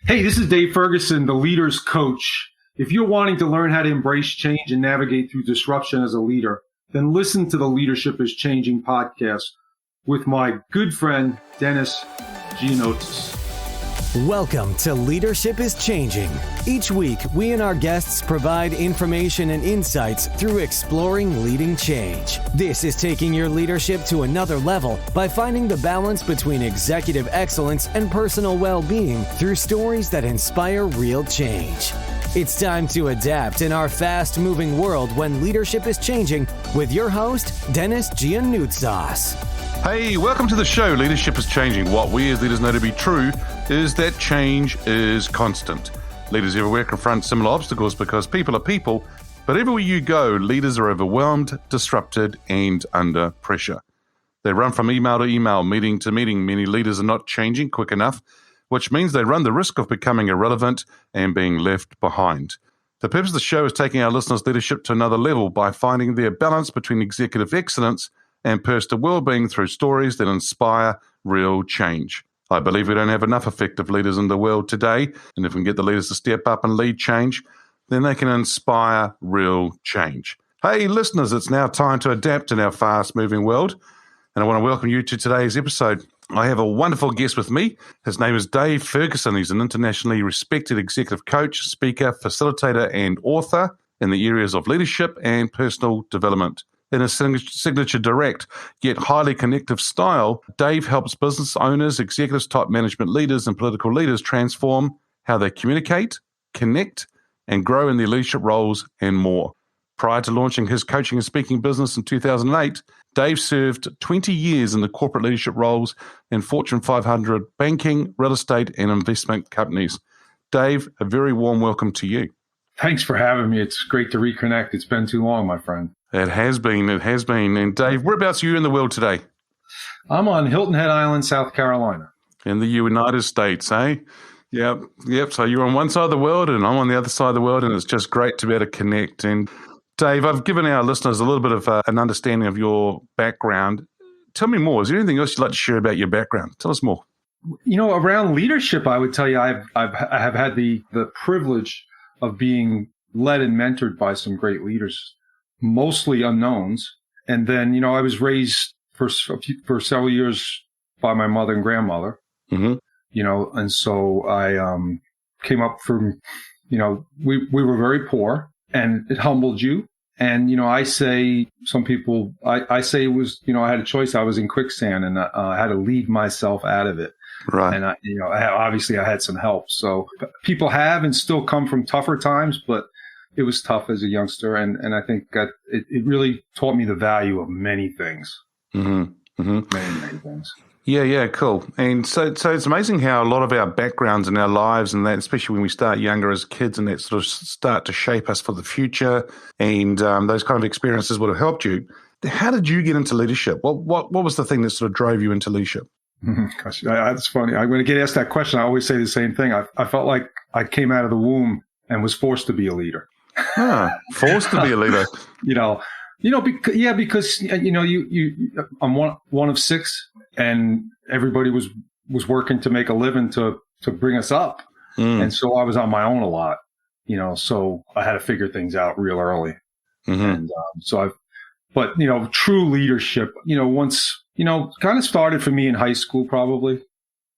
Hey, this is Dave Ferguson, the leader's coach. If you're wanting to learn how to embrace change and navigate through disruption as a leader, then listen to the Leadership is Changing podcast with my good friend, Dennis Giannoutis. Welcome to Leadership is Changing. Each week, we and our guests provide information and insights through exploring leading change. This is taking your leadership to another level by finding the balance between executive excellence and personal well-being through stories that inspire real change. It's time to adapt in our fast-moving world when leadership is changing with your host, Dennis Giannoutis. Hey, welcome to the show. Leadership is Changing. What we as leaders know to be true is that change is constant. Leaders everywhere confront similar obstacles because people are people, but everywhere you go, leaders are overwhelmed, disrupted, and under pressure. They run from email to email, meeting to meeting. Many leaders are not changing quick enough, which means they run the risk of becoming irrelevant and being left behind. The purpose of the show is taking our listeners' leadership to another level by finding their balance between executive excellence and personal well-being through stories that inspire real change. I believe we don't have enough effective leaders in the world today, and if we can get the leaders to step up and lead change, then they can inspire real change. Hey, listeners, it's now time to adapt in our fast-moving world, and I want to welcome you to today's episode. I have a wonderful guest with me. His name is Dave Ferguson. He's an internationally respected executive coach, speaker, facilitator, and author in the areas of leadership and personal development. In a signature direct, yet highly connective style, Dave helps business owners, executives, top management leaders, and political leaders transform how they communicate, connect, and grow in their leadership roles and more. Prior to launching his coaching and speaking business in 2008, Dave served 20 years in the corporate leadership roles in Fortune 500 banking, real estate, and investment companies. Dave, a very warm welcome to you. Thanks for having me. It's great to reconnect. It's been too long, my friend. It has been. And Dave, whereabouts are you in the world today? I'm on Hilton Head Island, South Carolina. In the United States, eh? Yep. So you're on one side of the world and I'm on the other side of the world, and it's just great to be able to connect. And Dave, I've given our listeners a little bit of an understanding of your background. Tell me more. Is there anything else you'd like to share about your background? Tell us more. You know, around leadership, I would tell you I have had the privilege of being led and mentored by some great leaders, mostly unknowns. And then, you know, I was raised for several years by my mother and grandmother, you know, and so I came up from, you know, we were very poor, and it humbled you. And, you know, I say, some people, I say it was, you know, I had a choice. I was in quicksand and I had to lead myself out of it. Right. And, obviously I had some help. So people have and still come from tougher times, but it was tough as a youngster. And I think that it really taught me the value of many things. Many things. Yeah, cool. And so it's amazing how a lot of our backgrounds in our lives and that, especially when we start younger as kids, and that sort of start to shape us for the future, and those kind of experiences would have helped you. How did you get into leadership? What was the thing that sort of drove you into leadership? Gosh, that's funny. I'm going to get asked that question. I always say the same thing. I felt like I came out of the womb and was forced to be a leader. Forced to be a leader. Because you know, I'm one of six, and everybody was working to make a living to bring us up, and so I was on my own a lot, you know. So I had to figure things out real early, and but you know, true leadership, you know, once, you know, kind of started for me in high school. Probably,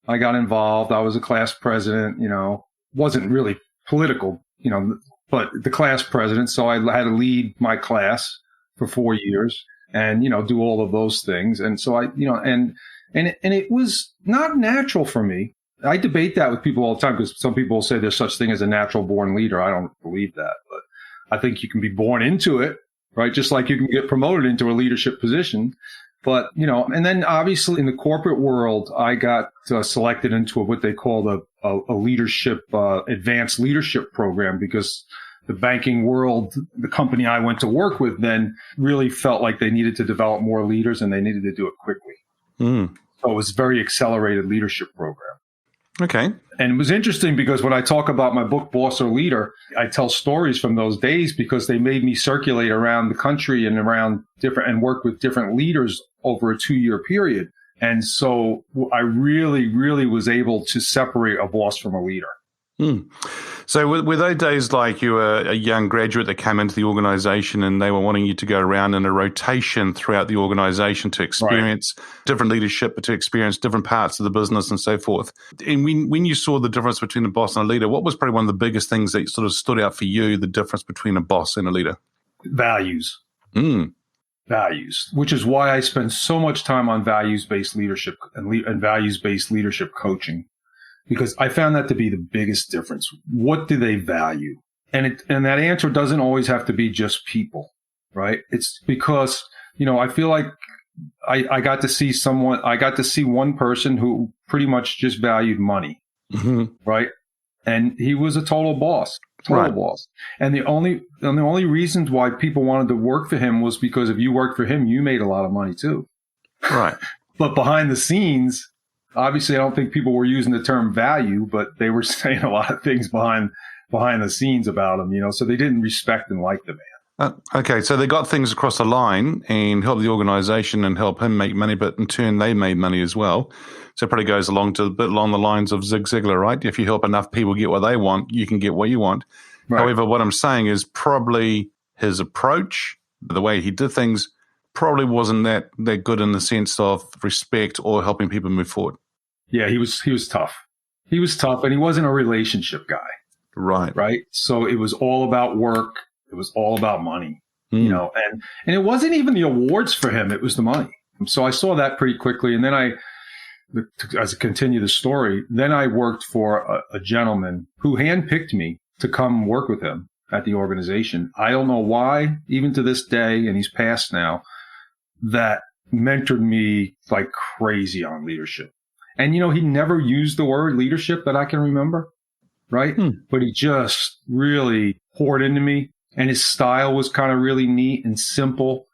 I got involved. I was a class president. You know, wasn't really political, you know, but the class president. So I had to lead my class for 4 years and, you know, do all of those things. And so I, you know, and it was not natural for me. I debate that with people all the time because some people say there's such thing as a natural born leader. I don't believe that, but I think you can be born into it, right? Just like you can get promoted into a leadership position. But, you know, and then obviously in the corporate world, I got selected into what they call a leadership, advanced leadership program, because the banking world, the company I went to work with then really felt like they needed to develop more leaders and they needed to do it quickly. So it was a very accelerated leadership program. Okay. And it was interesting because when I talk about my book, Boss or Leader, I tell stories from those days because they made me circulate around the country and work with different leaders over a 2-year period. And so I really, really was able to separate a boss from a leader. So were those days like you were a young graduate that came into the organization and they were wanting you to go around in a rotation throughout the organization to experience different leadership, but to experience different parts of the business and so forth? And when you saw the difference between a boss and a leader, what was probably one of the biggest things that sort of stood out for you, the difference between a boss and a leader? Values. Values, which is why I spend so much time on values-based leadership and values-based leadership coaching. Because I found that to be the biggest difference. What do they value? And that answer doesn't always have to be just people, right? It's because, I feel like I got to see one person who pretty much just valued money, right? And he was a total boss. And the only reasons why people wanted to work for him was because if you worked for him, you made a lot of money too. Right. But behind the scenes, obviously, I don't think people were using the term value, but they were saying a lot of things behind the scenes about him, so they didn't respect and like the man. Okay, so they got things across the line and helped the organization and help him make money, but in turn, they made money as well. So it probably goes a bit along the lines of Zig Ziglar, right? If you help enough people get what they want, you can get what you want. Right. However, what I'm saying is probably his approach, the way he did things, probably wasn't that good in the sense of respect or helping people move forward. Yeah, he was tough. He was tough, and he wasn't a relationship guy. Right. So it was all about work. It was all about money, and it wasn't even the awards for him. It was the money. So I saw that pretty quickly. And then as I continue the story, then I worked for a gentleman who handpicked me to come work with him at the organization. I don't know why, even to this day, and he's passed now, that mentored me like crazy on leadership. And, he never used the word leadership that I can remember, right? But he just really poured into me. And his style was kind of really neat and simple,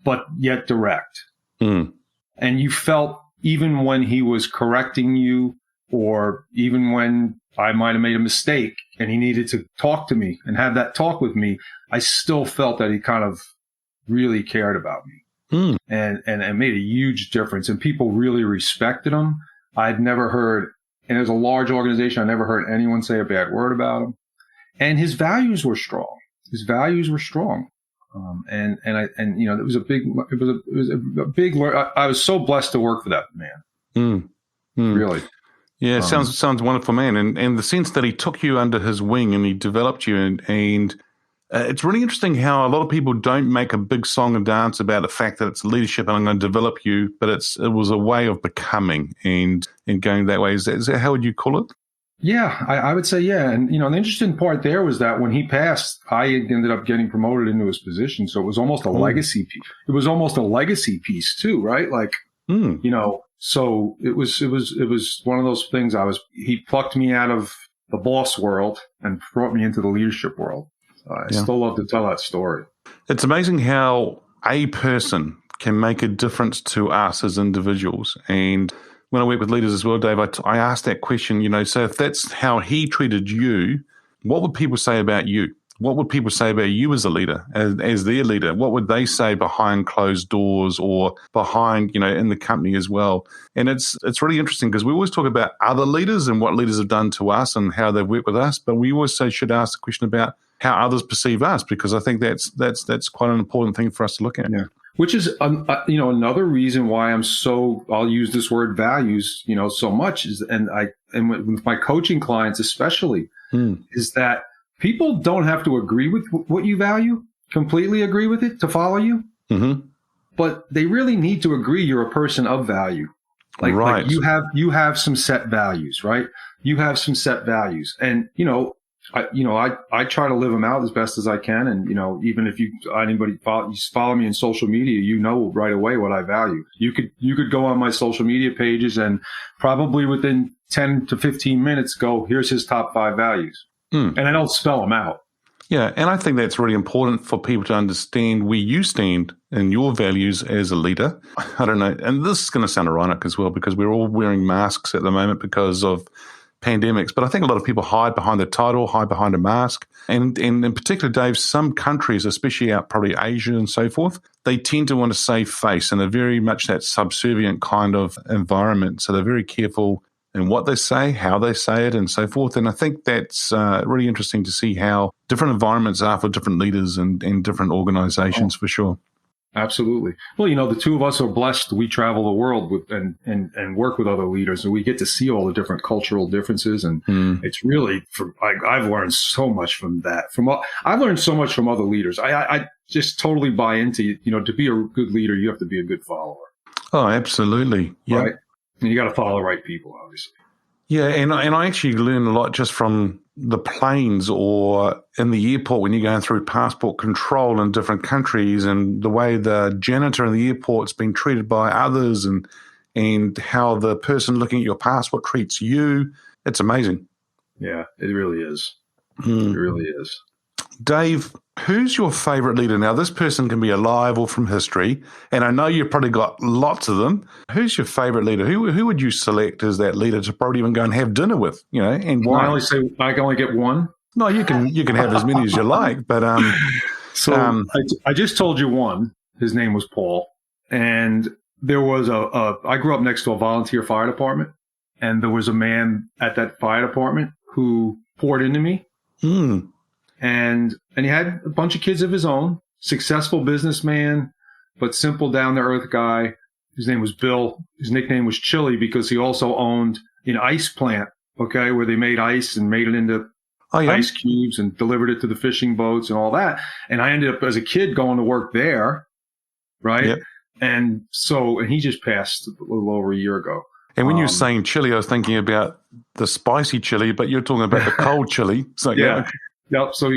but yet direct. And you felt even when he was correcting you, or even when I might have made a mistake and he needed to talk to me and have that talk with me, I still felt that he kind of really cared about me. And made a huge difference. And people really respected him. I'd never heard, and as a large organization, I never heard anyone say a bad word about him. And his values were strong. It was a big, I was so blessed to work for that man. Really. Yeah, sounds wonderful, man. And the sense that he took you under his wing and he developed you and it's really interesting how a lot of people don't make a big song and dance about the fact that it's leadership and I'm going to develop you, but it was a way of becoming and going that way. Is that how would you call it? Yeah, I would say, yeah. And, the interesting part there was that when he passed, I ended up getting promoted into his position. So it was almost a legacy piece. It was almost a legacy piece too, right? Like, so it was one of those things he plucked me out of the boss world and brought me into the leadership world. I still love to tell that story. It's amazing how a person can make a difference to us as individuals. And when I work with leaders as well, Dave, I ask that question, so if that's how he treated you, what would people say about you? What would people say about you as a leader, as their leader? What would they say behind closed doors or behind, in the company as well? And it's really interesting because we always talk about other leaders and what leaders have done to us and how they've worked with us, but we also should ask the question about how others perceive us, because I think that's quite an important thing for us to look at. Yeah. Which is, another reason why I'll use this word values, so much and with my coaching clients, especially, is that people don't have to agree with what you value, completely agree with it to follow you. But they really need to agree you're a person of value. Like you have some set values, right? You have some set values, and, I try to live them out as best as I can. And, even if you follow me in social media, right away what I value. You could go on my social media pages and probably within 10 to 15 minutes go, here's his top 5 values. And I don't spell them out. Yeah. And I think that's really important for people to understand where you stand in your values as a leader. I don't know. And this is going to sound ironic as well, because we're all wearing masks at the moment because of pandemics, but I think a lot of people hide behind the title, hide behind a mask. And in particular, Dave, some countries, especially out probably Asia and so forth, they tend to want to save face, and they're very much that subservient kind of environment. So they're very careful and what they say, how they say it, and so forth. And I think that's really interesting to see how different environments are for different leaders and different organizations, for sure. Absolutely. Well, the two of us are blessed. We travel the world with and work with other leaders, and we get to see all the different cultural differences. And it's really, I've learned so much from that. I've learned so much from other leaders. I just totally buy into, to be a good leader, you have to be a good follower. Oh, absolutely. Yeah. Right? And you got to follow the right people, obviously. Yeah, and I actually learn a lot just from the planes or in the airport when you're going through passport control in different countries, and the way the janitor in the airport's been treated by others, and how the person looking at your passport treats you. It's amazing. Yeah, it really is. It really is. Dave, who's your favorite leader? Now, this person can be alive or from history, and I know you've probably got lots of them. Who's your favorite leader? Who would you select as that leader to probably even go and have dinner with, and why? I can only get one? No, you can have as many as you like, but I just told you one. His name was Paul, and there was I grew up next to a volunteer fire department, and there was a man at that fire department who poured into me. And he had a bunch of kids of his own, successful businessman, but simple, down-to-earth guy. His name was Bill. His nickname was Chili because he also owned an ice plant, where they made ice and made it into ice cubes and delivered it to the fishing boats and all that. And I ended up, as a kid, going to work there, right? Yep. And he just passed a little over a year ago. And when you're saying chili, I was thinking about the spicy chili, but you're talking about the cold chili. So yeah. Yep. So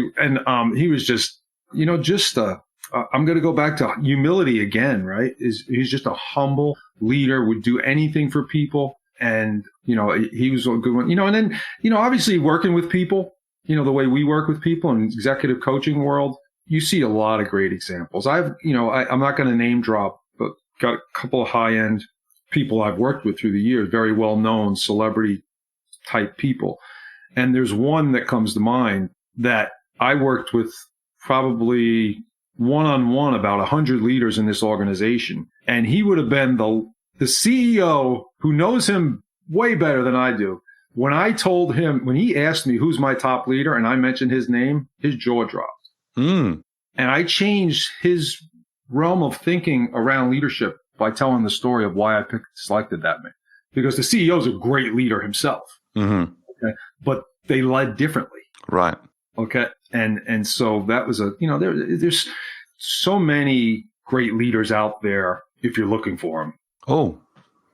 he was just, I'm going to go back to humility again, right? He's just a humble leader, would do anything for people. And, he was a good one, and then, obviously working with people, the way we work with people in the executive coaching world, you see a lot of great examples. I'm not going to name drop, but got a couple of high end people I've worked with through the years, very well known celebrity type people. And there's one that comes to mind that I worked with probably one-on-one about 100 leaders in this organization. And he would have been the CEO who knows him way better than I do. When he asked me who's my top leader and I mentioned his name, his jaw dropped. And I changed his realm of thinking around leadership by telling the story of why I selected that man. Because the CEO is a great leader himself. Okay? But they led differently. Right. Okay. And so that was there's so many great leaders out there if you're looking for them. Oh.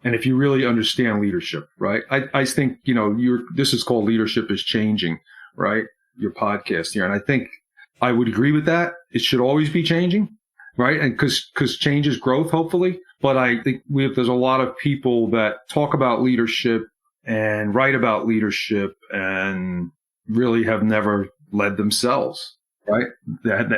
And if you really understand leadership, right? I think, this is called Leadership is Changing, right? Your podcast here. And I think I would agree with that. It should always be changing, right? And because change is growth, hopefully. But I think there's a lot of people that talk about leadership and write about leadership and really have never led themselves, right?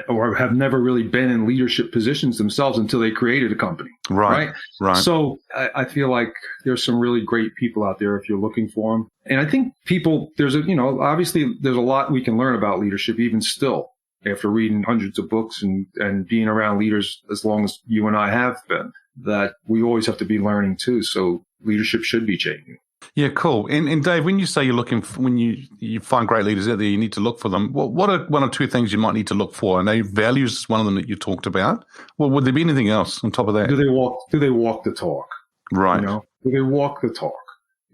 Or have never really been in leadership positions themselves until they created a company. Right. So I feel like there's some really great people out there if you're looking for them. And I think obviously there's a lot we can learn about leadership even still after reading hundreds of books and being around leaders as long as you and I have been, that we always have to be learning too. So leadership should be changing. Yeah, cool. And Dave, when you say you're looking for, when you find great leaders out there, you need to look for them. What are one or two things you might need to look for? I know values is one of them that you talked about. Well, would there be anything else on top of that? Do they walk the talk? Right. Do they walk the talk?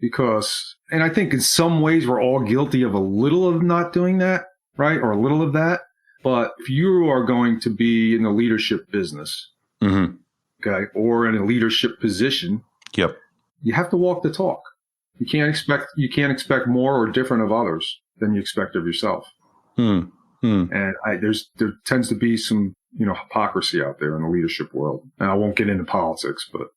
Because, and I think in some ways we're all guilty of a little of not doing that, right? Or a little of that. But if you are going to be in the leadership business, okay, or in a leadership position, yep, you have to walk the talk. You can't expect more or different of others than you expect of yourself. And there tends to be some, hypocrisy out there in the leadership world. And I won't get into politics, but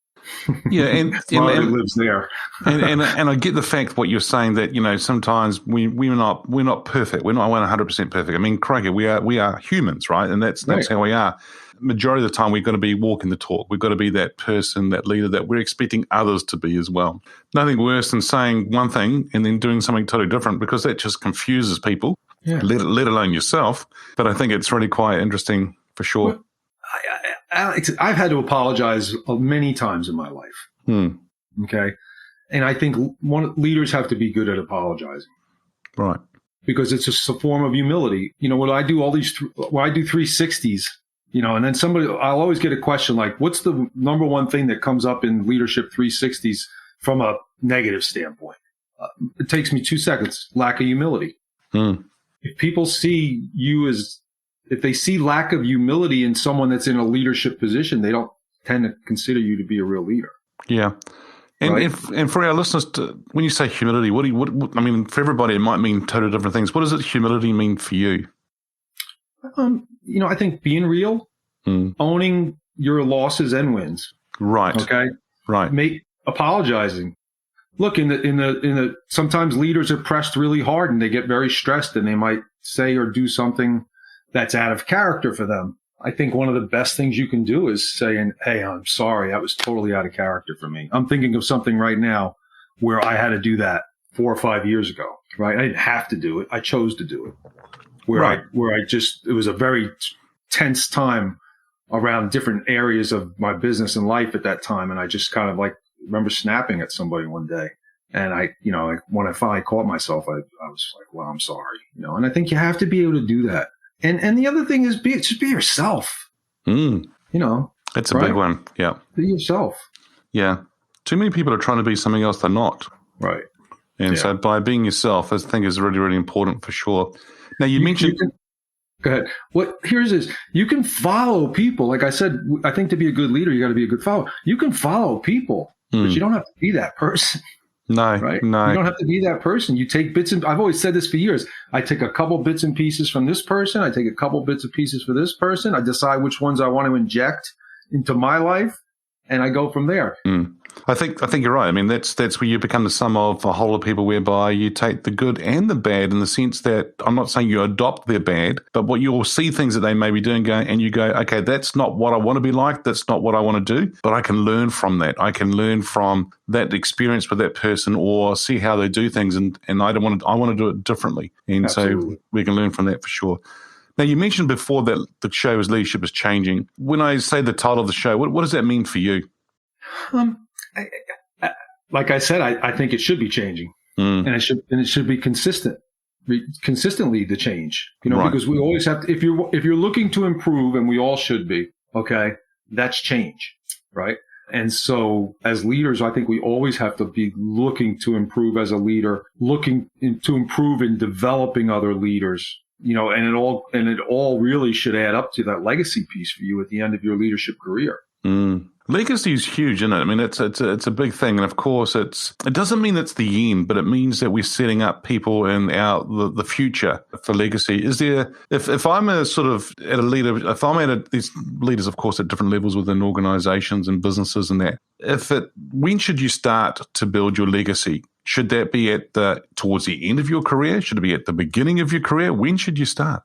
yeah, and it lives there. and I get the fact what you're saying that sometimes we're not perfect. We're not 100% perfect. I mean, crikey, we are humans, right? And that's right. How we are. Majority of the time, we've got to be walking the talk. We've got to be that person, that leader that we're expecting others to be as well. Nothing worse than saying one thing and then doing something totally different, because that just confuses people, let alone yourself. But I think it's really quite interesting for sure. Well, I've had to apologize many times in my life. Okay. And I think leaders have to be good at apologizing. Right. Because it's just a form of humility. When I do when I do 360s, and then I'll always get a question like, what's the number one thing that comes up in leadership 360s from a negative standpoint? It takes me 2 seconds. Lack of humility. If people see if they see lack of humility in someone that's in a leadership position, they don't tend to consider you to be a real leader. Yeah. And, right? and for our listeners, when you say humility, what I mean, for everybody, it might mean totally different things. What does humility mean for you? I think being real, owning your losses and wins. Right. Okay. Right. Apologizing. Look, sometimes leaders are pressed really hard and they get very stressed and they might say or do something that's out of character for them. I think one of the best things you can do is saying, hey, I'm sorry, that was totally out of character for me. I'm thinking of something right now where I had to do that 4 or 5 years ago, right? I didn't have to do it. I chose to do it. It was a very tense time around different areas of my business and life at that time. And I just kind of remember snapping at somebody one day. And when I finally caught myself, I was like, well, I'm sorry, and I think you have to be able to do that. And the other thing is just be yourself. That's a big one. Yeah. Be yourself. Yeah. Too many people are trying to be something else they're not. Right. And so by being yourself, I think is really, really important for sure. Now you mentioned. Go ahead. Here's this. You can follow people. Like I said, I think to be a good leader, you got to be a good follower. You can follow people, but you don't have to be that person. No, right? No. You don't have to be that person. You take I've always said this for years. I take a couple bits and pieces from this person. I take a couple bits and pieces for this person. I decide which ones I want to inject into my life, and I go from there. I think you're right. I mean, that's where you become the sum of a whole of people, whereby you take the good and the bad, in the sense that I'm not saying you adopt their bad, but what you'll see things that they may be doing, and you go, okay, that's not what I want to be like. That's not what I want to do, but I can learn from that. I can learn from that experience with that person, or see how they do things, and I want to do it differently. And Absolutely. So we can learn from that for sure. Now, you mentioned before that the show is Leadership is Changing. When I say the title of the show, what does that mean for you? Like I said, I think it should be changing, and it should be consistently to change. Right. Because we always have to. If you're looking to improve, and we all should be, okay, that's change, right? And so, as leaders, I think we always have to be looking to improve as a leader, looking to improve in developing other leaders. And it all really should add up to that legacy piece for you at the end of your leadership career. Legacy is huge, isn't it? I mean, it's a big thing, and of course, it doesn't mean it's the end, but it means that we're setting up people in the future for legacy. Is there, if I'm a sort of at a leader, if I'm at these leaders, of course, at different levels within organizations and businesses and that, when should you start to build your legacy? Should that be towards the end of your career? Should it be at the beginning of your career? When should you start?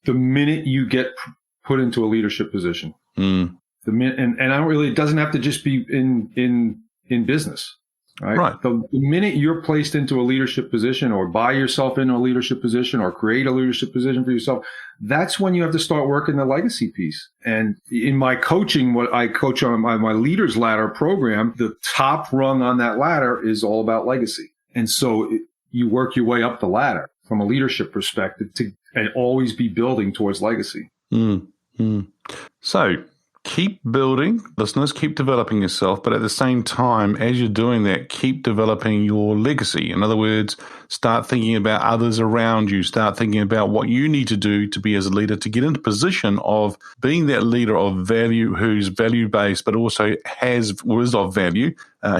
The minute you get put into a leadership position. And I don't really, it doesn't have to just be in business, right? Right. The minute you're placed into a leadership position, or buy yourself into a leadership position, or create a leadership position for yourself, that's when you have to start working the legacy piece. And in my coaching, what I coach on my Leaders Ladder program, the top rung on that ladder is all about legacy. And so you work your way up the ladder from a leadership perspective and always be building towards legacy. So keep building, listeners, keep developing yourself, but at the same time, as you're doing that, keep developing your legacy. In other words, start thinking about others around you, start thinking about what you need to do to be as a leader, to get into position of being that leader of value, who's value-based, but also is of value,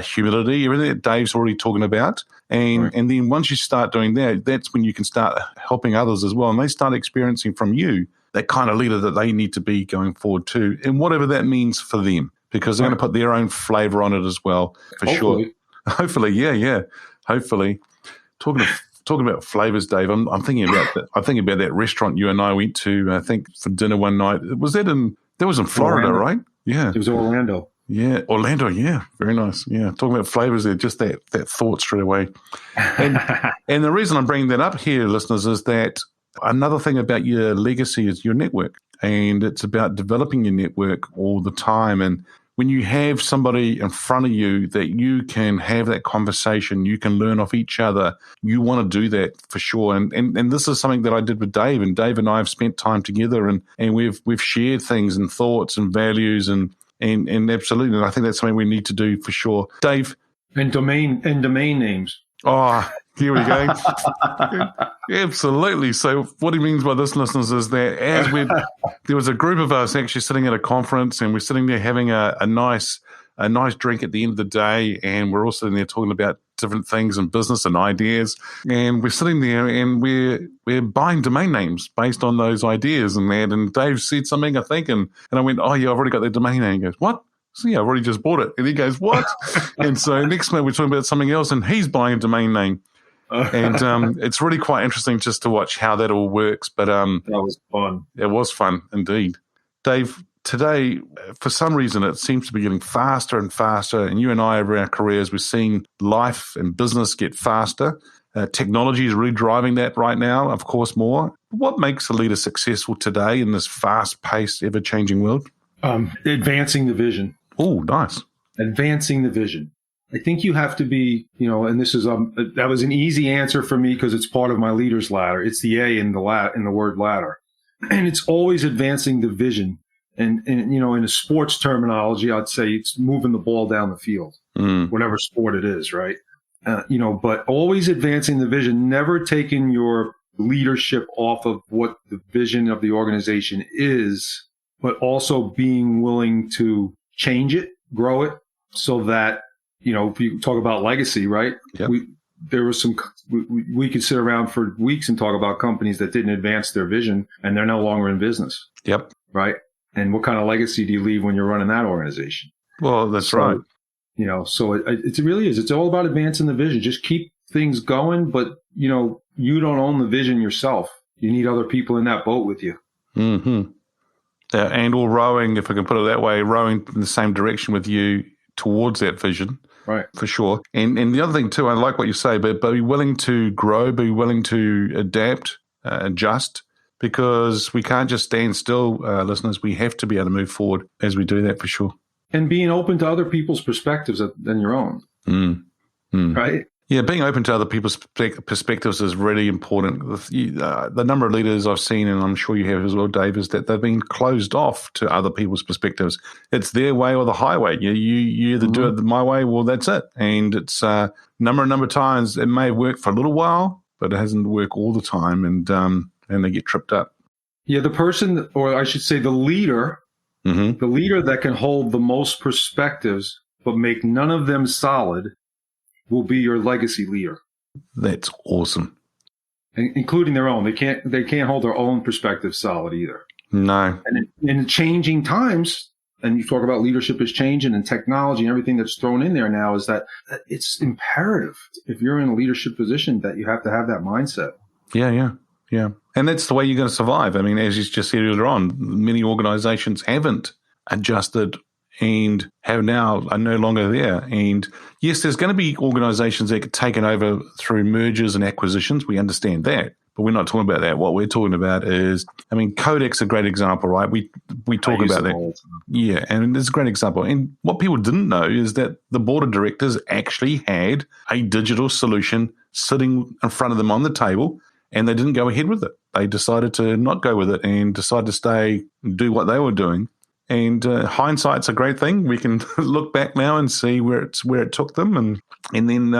humility, everything that Dave's already talking about. And then once you start doing that, that's when you can start helping others as well. And they start experiencing from you that kind of leader that they need to be going forward too, and whatever that means for them, because they're going to put their own flavor on it as well, for sure. Hopefully, yeah. Hopefully, talking about flavors, Dave. I'm thinking about that. I'm thinking about that restaurant you and I went to. I think for dinner one night. That was in Florida, Orlando. Right? Yeah, it was Orlando. Yeah, Orlando. Yeah, very nice. Yeah, talking about flavors there, just that thought straight away. And the reason I'm bringing that up here, listeners, is that another thing about your legacy is your network, and it's about developing your network all the time. And when you have somebody in front of you that you can have that conversation, you can learn off each other, you want to do that for sure. And this is something that I did with Dave, and Dave and I have spent time together, and we've shared things and thoughts and values and absolutely. And I think that's something we need to do for sure. Dave? And domain names. Oh, here we go. Absolutely. So what he means by this, listeners, is that there was a group of us actually sitting at a conference, and we're sitting there having a nice drink at the end of the day, and we're all sitting there talking about different things in business and ideas, and we're sitting there and we're buying domain names based on those ideas and that. And Dave said something, I think, and I went, oh yeah, I've already got that domain name. He goes, what? So yeah, I've already just bought it. And he goes, what? And so next minute we're talking about something else, and he's buying a domain name. And it's really quite interesting just to watch how that all works. But that was fun. It was fun indeed. Dave, today, for some reason, it seems to be getting faster and faster. And you and I, over our careers, we're seeing life and business get faster. Technology is really driving that right now, of course, more. What makes a leader successful today in this fast-paced, ever-changing world? Advancing the vision. Oh, nice. Advancing the vision. I think you have to be, and this is that was an easy answer for me because it's part of my leader's ladder. It's the A in the word ladder, and it's always advancing the vision. And in a sports terminology, I'd say it's moving the ball down the field, whatever sport it is, right? But always advancing the vision, never taking your leadership off of what the vision of the organization is, but also being willing to change it, grow it, so that, if you talk about legacy, right? Yep. We could sit around for weeks and talk about companies that didn't advance their vision and they're no longer in business. Yep. Right. And what kind of legacy do you leave when you're running that organization? Well, that's right. So it really is. It's all about advancing the vision. Just keep things going. But, you don't own the vision yourself. You need other people in that boat with you. Mm-hmm. And or rowing, if I can put it that way, rowing in the same direction with you towards that vision. Right. For sure. And the other thing too, I like what you say, but be willing to grow, be willing to adapt, adjust, because we can't just stand still, listeners. We have to be able to move forward as we do that for sure. And being open to other people's perspectives than your own. Right? Yeah, being open to other people's perspectives is really important. The number of leaders I've seen, and I'm sure you have as well, Dave, is that they've been closed off to other people's perspectives. It's their way or the highway. You either do it my way, well, that's it. And it's number of times it may work for a little while, but it hasn't worked all the time, and they get tripped up. Yeah, the person, or I should say the leader, the leader that can hold the most perspectives but make none of them solid will be your legacy leader. That's awesome. Including their own. They can't hold their own perspective solid either. No. And in changing times, and you talk about leadership is changing and technology and everything that's thrown in there now, is that it's imperative if you're in a leadership position that you have to have that mindset. Yeah. And that's the way you're going to survive. I mean, as you just said earlier on, many organizations haven't adjusted and are no longer there. And yes, there's going to be organizations that get taken over through mergers and acquisitions. We understand that, but we're not talking about that. What we're talking about is, Kodak's a great example, right? We talk about that. Yeah, and it's a great example. And what people didn't know is that the board of directors actually had a digital solution sitting in front of them on the table, and they didn't go ahead with it. They decided to not go with it and decided to stay and do what they were doing. And hindsight's a great thing. We can look back now and see where it took them. And then,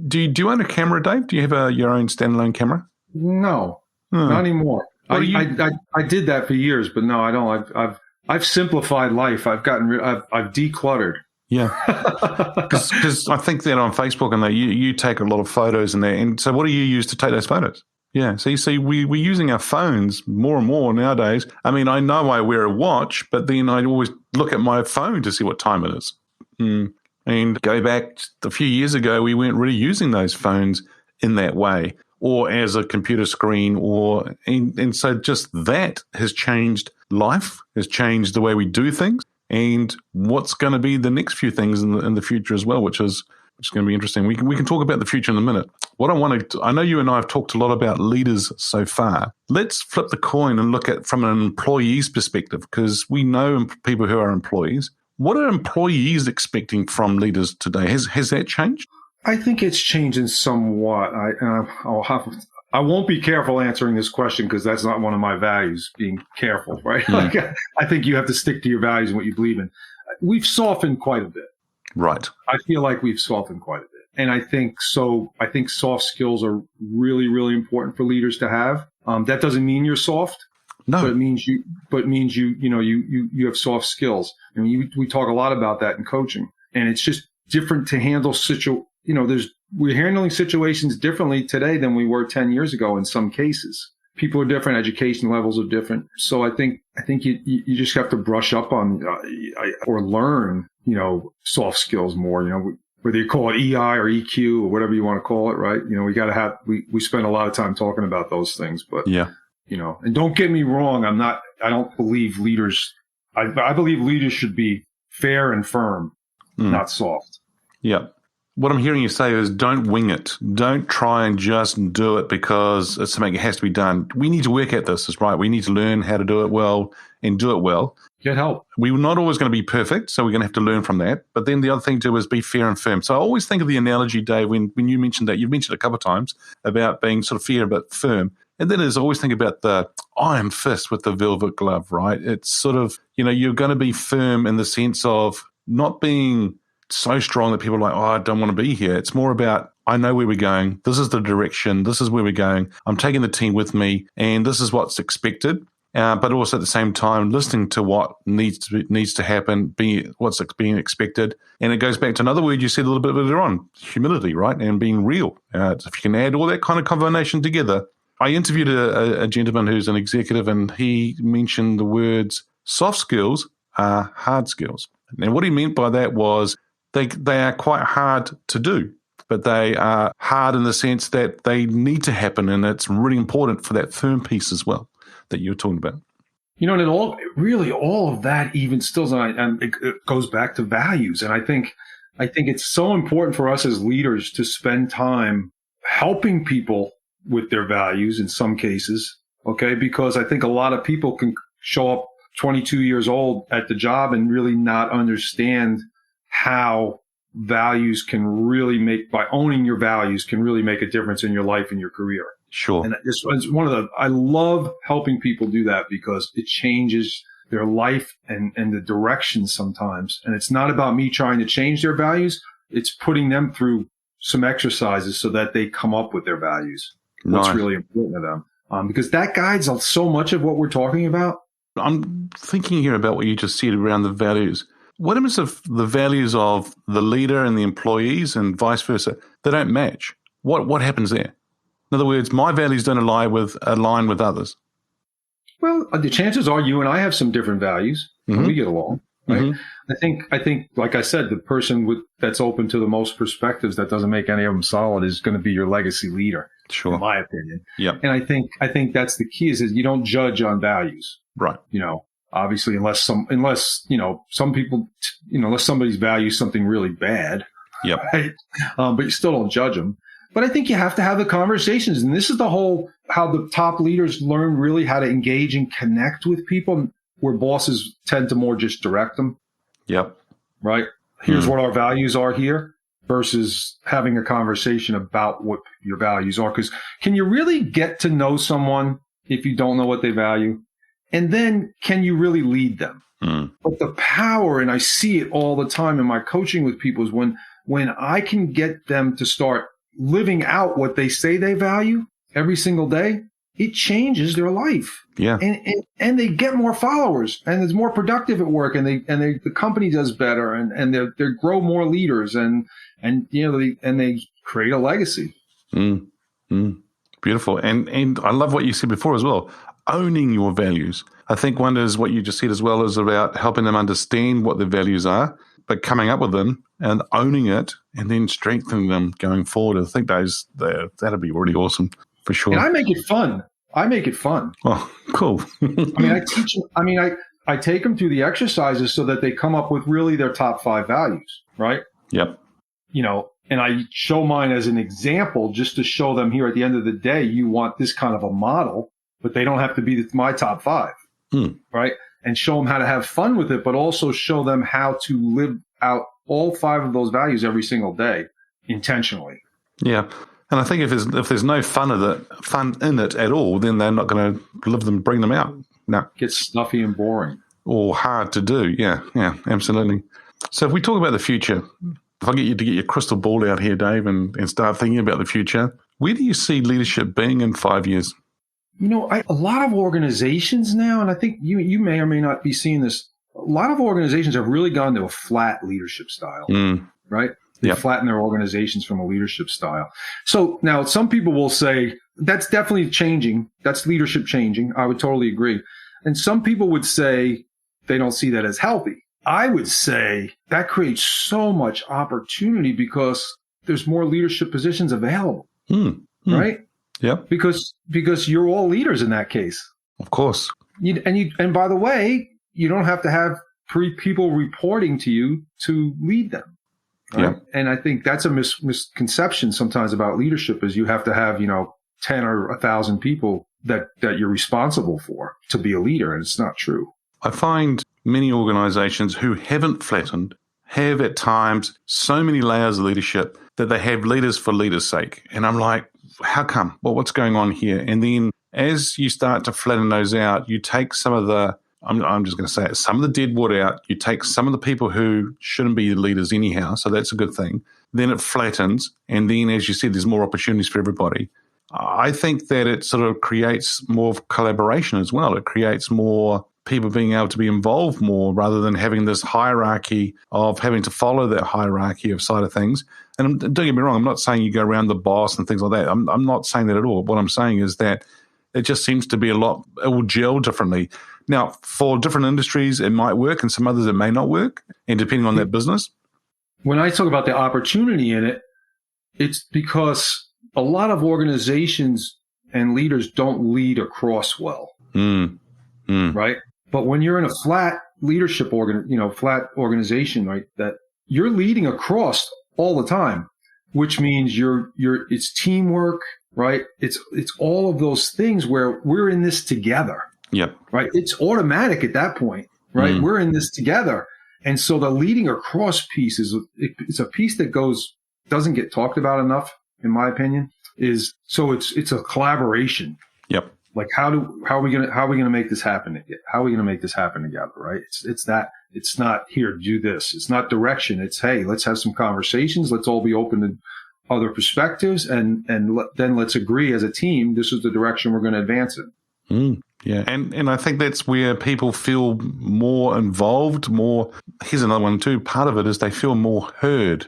do you own a camera, Dave? Do you have your own standalone camera? No, not anymore. I did that for years, but no, I don't. I've simplified life. I've decluttered. Yeah, because I think that on Facebook and you take a lot of photos in there. And so, what do you use to take those photos? Yeah, so you see, we're using our phones more and more nowadays. I know I wear a watch, but then I always look at my phone to see what time it is. And go back a few years ago, we weren't really using those phones in that way, or as a computer screen, and so just that has changed life, has changed the way we do things, and what's going to be the next few things in the future as well, which is going to be interesting. We can talk about the future in a minute. What I know you and I have talked a lot about leaders so far. Let's flip the coin and look at from an employee's perspective, because we know people who are employees. What are employees expecting from leaders today? Has that changed? I think it's changing somewhat. I won't be careful answering this question because that's not one of my values, being careful, right? I think you have to stick to your values and what you believe in. We've softened quite a bit. Right. I feel like we've softened quite a bit. And I think soft skills are really, really important for leaders to have. That doesn't mean you're soft. No. But it means you have soft skills. I mean, we talk a lot about that in coaching, and it's just different to handle we're handling situations differently today than we were 10 years ago in some cases. People are different, education levels are different. So I think you just have to brush up on or learn, soft skills more, whether you call it EI or EQ or whatever you want to call it, right? We spend a lot of time talking about those things, but yeah. And don't get me wrong. I don't believe leaders, I believe leaders should be fair and firm, not soft. Yeah. What I'm hearing you say is don't wing it. Don't try and just do it because it's something that has to be done. We need to work at this, is right. We need to learn how to do it well and do it well. Get help. We're not always going to be perfect, so we're going to have to learn from that. But then the other thing too is be fair and firm. So I always think of the analogy, Dave, when you mentioned that, you've mentioned it a couple of times about being sort of fair but firm. And then I always think about the iron fist with the velvet glove, right? It's sort of, you're going to be firm in the sense of not being so strong that people are like, oh, I don't want to be here. It's more about, I know where we're going. This is the direction. This is where we're going. I'm taking the team with me, and this is what's expected. But also at the same time, listening to what needs to happen, what's being expected. And it goes back to another word you said a little bit earlier on, humility, right? And being real. If you can add all that kind of combination together. I interviewed a gentleman who's an executive, and he mentioned the words soft skills are hard skills. And what he meant by that was they are quite hard to do, but they are hard in the sense that they need to happen, and it's really important for that firm piece as well that you were talking about. And all of that even still, and it goes back to values. And I think it's so important for us as leaders to spend time helping people with their values in some cases, okay? Because I think a lot of people can show up 22 years old at the job and really not understand how values can really by owning your values can really make a difference in your life and your career. Sure. And it's I love helping people do that because it changes their life and the direction sometimes. And it's not about me trying to change their values. It's putting them through some exercises so that they come up with their values. What's really important to them. Because that guides so much of what we're talking about. I'm thinking here about what you just said around the values. What happens if the values of the leader and the employees and vice versa, they don't match? What happens there? In other words, my values don't align with others. Well, the chances are you and I have some different values. And we get along. Right? Mm-hmm. I think, like I said, the person that's open to the most perspectives that doesn't make any of them solid is going to be your legacy leader. Sure. In my opinion. Yeah. And I think that's the key is you don't judge on values. Right. Obviously, unless some people, unless somebody's values something really bad. Yep. Right? But you still don't judge them. But I think you have to have the conversations. And this is how the top leaders learn really how to engage and connect with people, where bosses tend to more just direct them. Yep. Right. Here's what our values are here versus having a conversation about what your values are. Because can you really get to know someone if you don't know what they value? And then can you really lead them? But the power, and I see it all the time in my coaching with people, is when I can get them to start living out what they say they value every single day, it changes their life. Yeah. And they get more followers, and it's more productive at work, and the company does better, and they grow more leaders, and they create a legacy. Beautiful. And I love what you said before as well. Owning your values. I think one is what you just said as well is about helping them understand what their values are, but coming up with them and owning it and then strengthening them going forward. I think that'd be really awesome for sure. And I make it fun. Oh, cool. I take them through the exercises so that they come up with really their top 5 values, right? Yep. And I show mine as an example just to show them here at the end of the day, you want this kind of a model, but they don't have to be my top 5, right? and show them how to have fun with it, but also show them how to live out all 5 of those values every single day intentionally. Yeah. And I think if there's no fun in it at all, then they're not going to live them, bring them out. No. It gets stuffy and boring. Or hard to do. Yeah, absolutely. So if we talk about the future, if I get you to get your crystal ball out here, Dave, and start thinking about the future, where do you see leadership being in 5 years? A lot of organizations now, and I think you may or may not be seeing this, a lot of organizations have really gone to a flat leadership style, right? They flatten their organizations from a leadership style. So now some people will say that's definitely changing. That's leadership changing. I would totally agree. And some people would say they don't see that as healthy. I would say that creates so much opportunity because there's more leadership positions available, right? Yeah. Because you're all leaders in that case. Of course. And by the way, you don't have to have 3 people reporting to you to lead them. Right? Yeah. And I think that's a misconception sometimes about leadership is you have to have, 10 or 1,000 people that you're responsible for to be a leader. And it's not true. I find many organizations who haven't flattened have at times so many layers of leadership that they have leaders for leaders' sake. And I'm like, how come? Well, what's going on here? And then as you start to flatten those out, you take some of the, I'm just going to say it, some of the dead wood out. You take some of the people who shouldn't be leaders anyhow. So that's a good thing. Then it flattens. And then, as you said, there's more opportunities for everybody. I think that it sort of creates more collaboration as well. It creates more people being able to be involved more rather than having this hierarchy of having to follow that hierarchy of side of things. And don't get me wrong, I'm not saying you go around the boss and things like that. I'm not saying that at all. What I'm saying is that it just seems to be it will gel differently. Now, for different industries, it might work, and some others it may not work, and depending on that business. When I talk about the opportunity in it, it's because a lot of organizations and leaders don't lead across well, right? But when you're in a flat leadership flat organization, right, that you're leading across all the time, which means it's teamwork, right? It's all of those things where we're in this together. Yep. Right. It's automatic at that point, right? We're in this together. And so the leading across piece it's a piece that doesn't get talked about enough, in my opinion, it's a collaboration. Yep. Like how are we gonna make this happen? How are we gonna make this happen together? Right. It's not here, do this. It's not direction. It's, hey, let's have some conversations. Let's all be open to other perspectives and then let's agree as a team. This is the direction we're going to advance in. Yeah, and I think that's where people feel more involved, more. Here's another one too. Part of it is they feel more heard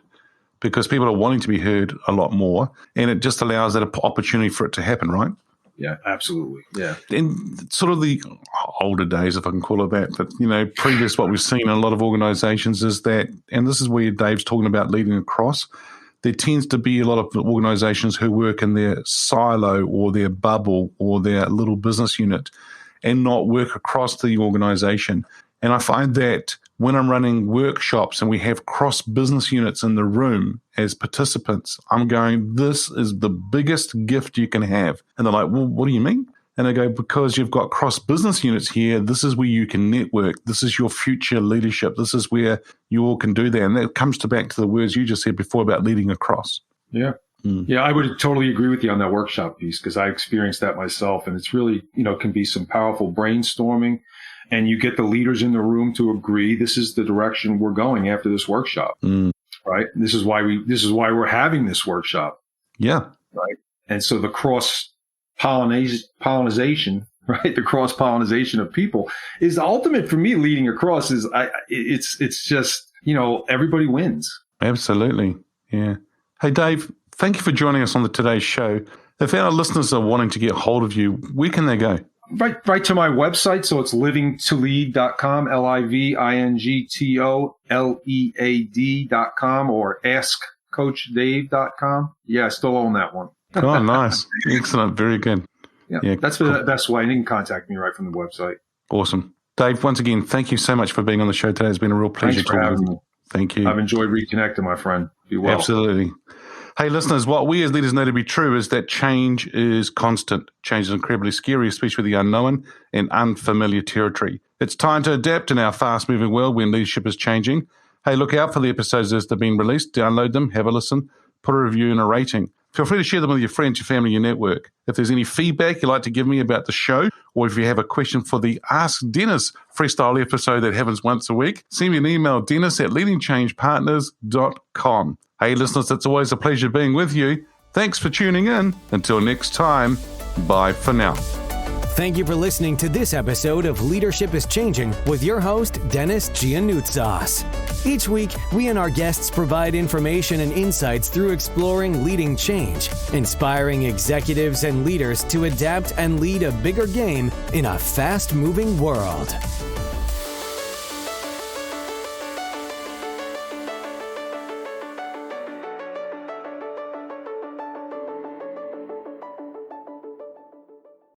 because people are wanting to be heard a lot more, and it just allows that opportunity for it to happen, right? Yeah, absolutely. Yeah. In sort of the older days, if I can call it that, but, previous what we've seen in a lot of organizations is that, and this is where Dave's talking about leading across, there tends to be a lot of organizations who work in their silo or their bubble or their little business unit and not work across the organization. And I find that when I'm running workshops and we have cross business units in the room as participants, I'm going, this is the biggest gift you can have. And they're like, well, what do you mean? And I go, because you've got cross business units here, this is where you can network. This is your future leadership. This is where you all can do that. And that comes back to the words you just said before about leading across. Yeah. Yeah, I would totally agree with you on that workshop piece because I experienced that myself. And it's really, can be some powerful brainstorming. And you get the leaders in the room to agree this is the direction we're going after this workshop. Right? This is why we're having this workshop. Yeah. Right. And so the pollination, right? The cross pollination of people is the ultimate for me. Leading across it's just, everybody wins. Absolutely. Yeah. Hey, Dave, thank you for joining us on today's show. If our listeners are wanting to get hold of you, where can they go? Right to my website. So it's livingtolead.com, livingtolead.com, or askcoachdave.com. Yeah, I still own that one. Oh, nice. Excellent. Very good. Yeah, that's the best way. You can contact me right from the website. Awesome. Dave, once again, thank you so much for being on the show today. It's been a real pleasure talking with you. Thank you. I've enjoyed reconnecting, my friend. Be well. Absolutely. Hey, listeners, what we as leaders know to be true is that change is constant. Change is incredibly scary, especially the unknown and unfamiliar territory. It's time to adapt in our fast-moving world when leadership is changing. Hey, look out for the episodes as they're being released. Download them, have a listen, put a review and a rating. Feel free to share them with your friends, your family, your network. If there's any feedback you'd like to give me about the show, or if you have a question for the Ask Dennis freestyle episode that happens once a week, send me an email, dennis@leadingchangepartners.com. Hey, listeners, it's always a pleasure being with you. Thanks for tuning in. Until next time, bye for now. Thank you for listening to this episode of Leadership is Changing with your host, Dennis Giannoutsas. Each week, we and our guests provide information and insights through exploring leading change, inspiring executives and leaders to adapt and lead a bigger game in a fast-moving world.